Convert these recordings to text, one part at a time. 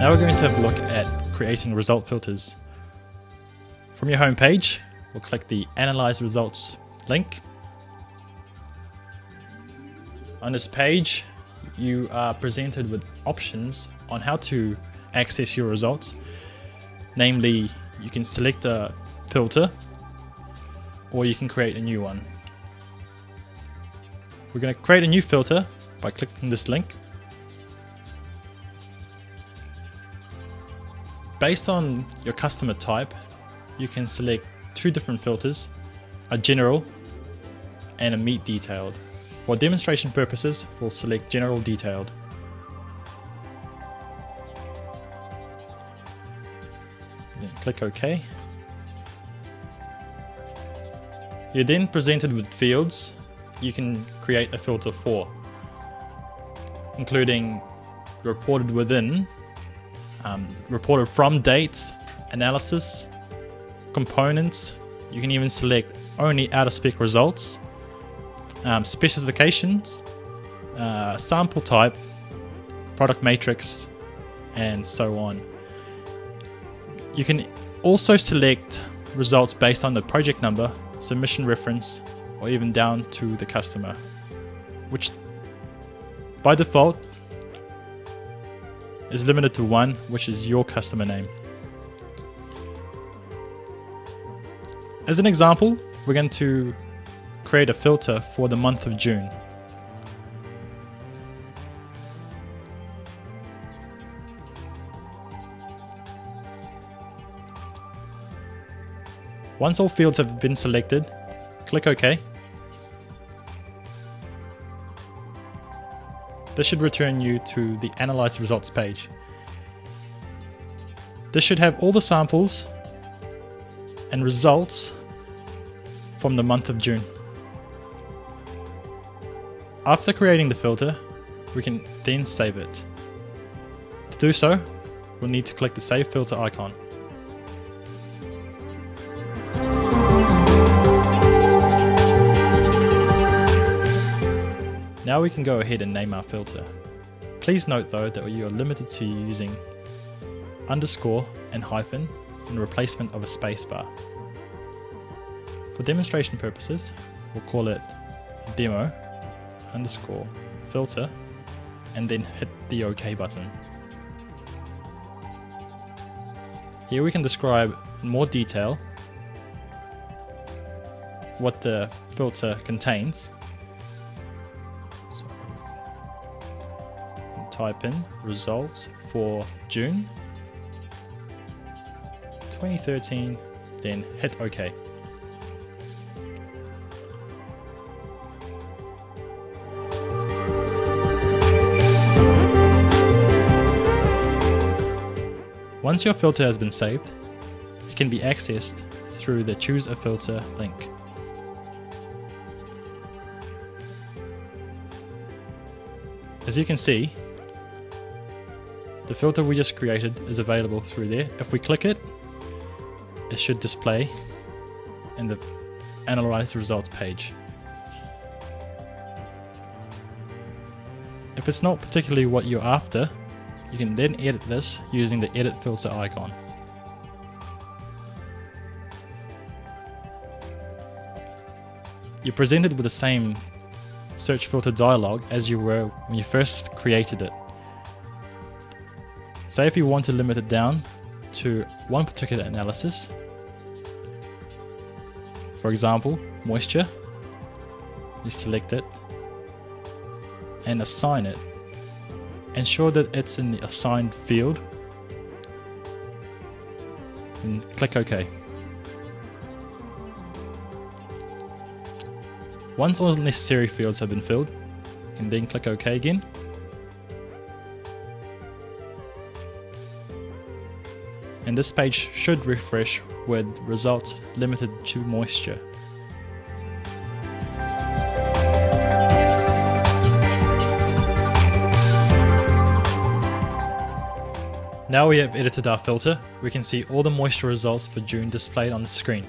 Now we're going to have a look at creating result filters. From your home page, we'll click the Analyze Results link. On this page, you are presented with options on how to access your results. Namely, you can select a filter or you can create a new one. We're going to create a new filter by clicking this link. Based on your customer type, you can select two different filters, a general and a meet detailed. For demonstration purposes, we'll select general detailed. Then click OK. You're then presented with fields you can create a filter for, including reported within, reported from dates, analysis, components. You can even select only out-of-spec results, specifications, sample type, product matrix, and so on. You can also select results based on the project number, submission reference, or even down to the customer, which by default is limited to one, which is your customer name. As an example, we're going to create a filter for the month of June. Once all fields have been selected, click OK. This should return you to the Analyze Results page. This should have all the samples and results from the month of June. After creating the filter, we can then save it. To do so, we'll need to click the Save Filter icon. Now we can go ahead and name our filter. Please note though that you are limited to using underscore and hyphen in replacement of a spacebar. For demonstration purposes, we'll call it demo underscore filter and then hit the OK button. Here we can describe in more detail what the filter contains. So, type in results for June 2013, then hit OK. Once your filter has been saved, it can be accessed through the Choose a Filter link. As you can see, the filter we just created is available through there. If we click it, it should display in the Analyze Results page. If it's not particularly what you're after, you can then edit this using the Edit Filter icon. You're presented with the same search filter dialog as you were when you first created it. Say if you want to limit it down to one particular analysis, for example, moisture, you select it and assign it. Ensure that it's in the assigned field and click OK. Once all necessary fields have been filled, you can then click OK again. And this page should refresh with results limited to moisture. Now we have edited our filter, we can see all the moisture results for June displayed on the screen.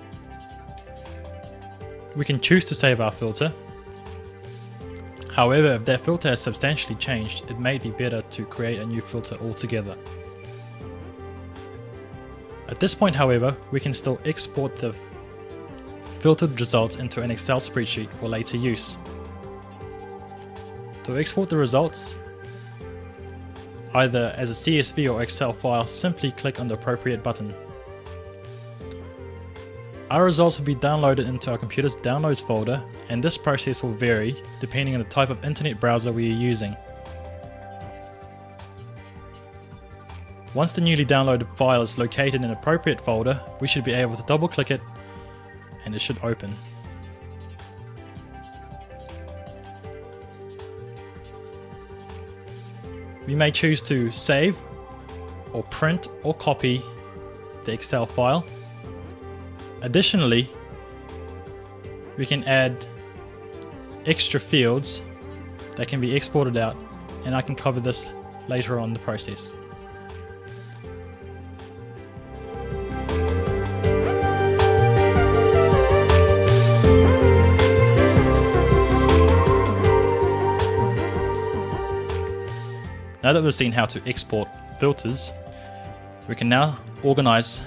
We can choose to save our filter. However, if that filter has substantially changed, it may be better to create a new filter altogether. At this point, however, we can still export the filtered results into an Excel spreadsheet for later use. To export the results, either as a CSV or Excel file, simply click on the appropriate button. Our results will be downloaded into our computer's downloads folder, and this process will vary depending on the type of internet browser we are using. Once the newly downloaded file is located in an appropriate folder, we should be able to double click it and it should open. We may choose to save or print or copy the Excel file. Additionally, we can add extra fields that can be exported out, and I can cover this later on in the process. Now that we've seen how to export filters, we can now organize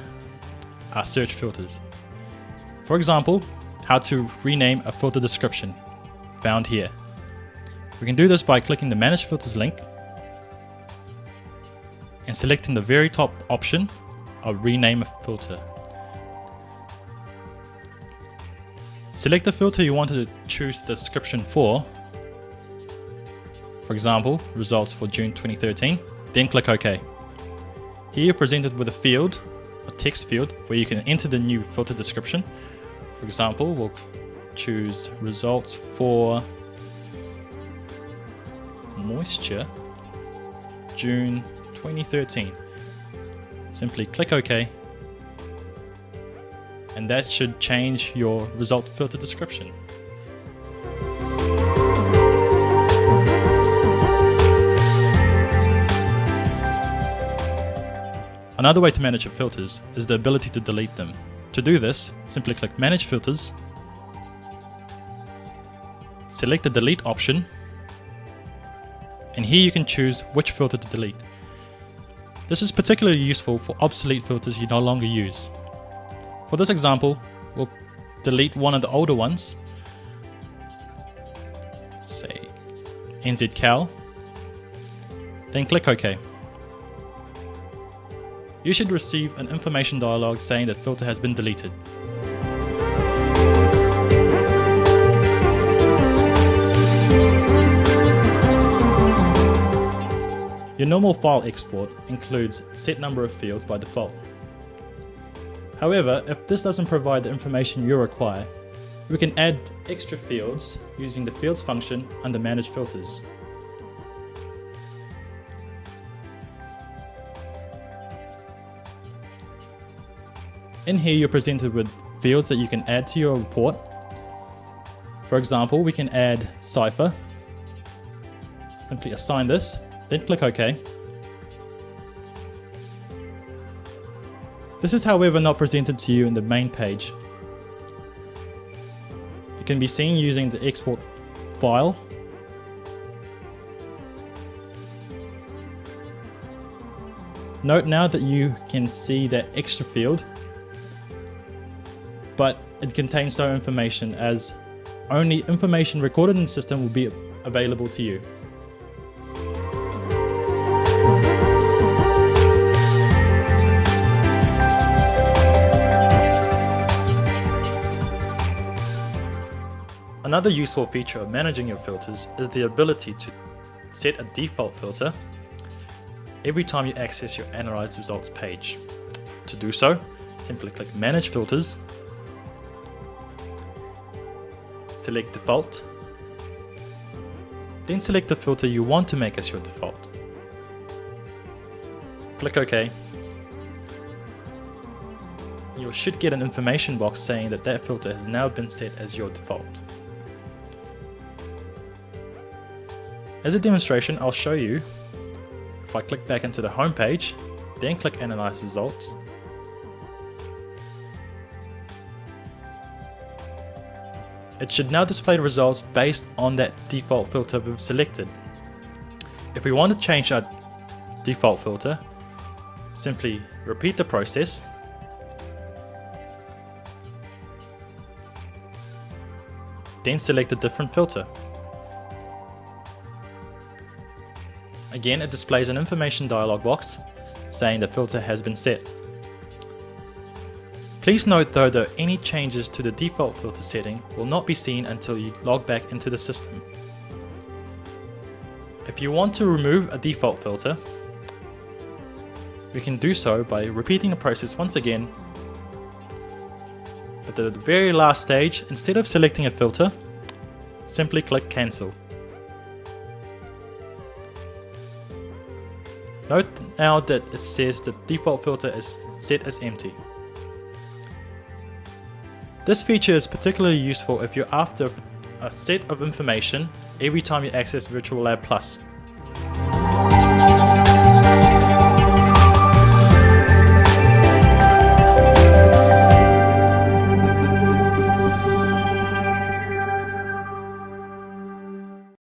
our search filters. For example, how to rename a filter description, found here. We can do this by clicking the Manage Filters link and selecting the very top option of Rename a Filter. Select the filter you want to choose the description for example, results for June 2013, then click OK. Here you're presented with a field, a text field, where you can enter the new filter description. For example, we'll choose results for moisture, June 2013. Simply click OK, and that should change your result filter description. Another way to manage your filters is the ability to delete them. To do this, simply click Manage Filters, select the Delete option, and here you can choose which filter to delete. This is particularly useful for obsolete filters you no longer use. For this example, we'll delete one of the older ones, say NZCal, then click OK. You should receive an information dialog saying that filter has been deleted. Your normal file export includes set number of fields by default. However, if this doesn't provide the information you require, we can add extra fields using the Fields function under Manage Filters. In here you're presented with fields that you can add to your report. For example, we can add cipher. Simply assign this, then click OK. This is however not presented to you in the main page. It can be seen using the export file. Note now that you can see that extra field, but it contains no information, as only information recorded in the system will be available to you. Another useful feature of managing your filters is the ability to set a default filter every time you access your Analyze Results page. To do so, simply click Manage Filters, select Default, then select the filter you want to make as your default. Click OK. You should get an information box saying that that filter has now been set as your default. As a demonstration, I'll show you. If I click back into the home page, then click Analyze Results, it should now display the results based on that default filter we've selected. If we want to change our default filter, simply repeat the process then select a different filter. Again, it displays an information dialog box saying the filter has been set. Please note though that any changes to the default filter setting will not be seen until you log back into the system. If you want to remove a default filter, we can do so by repeating the process once again. But at the very last stage, instead of selecting a filter, simply click Cancel. Note now that it says the default filter is set as empty. This feature is particularly useful if you're after a set of information every time you access Virtuallabplus.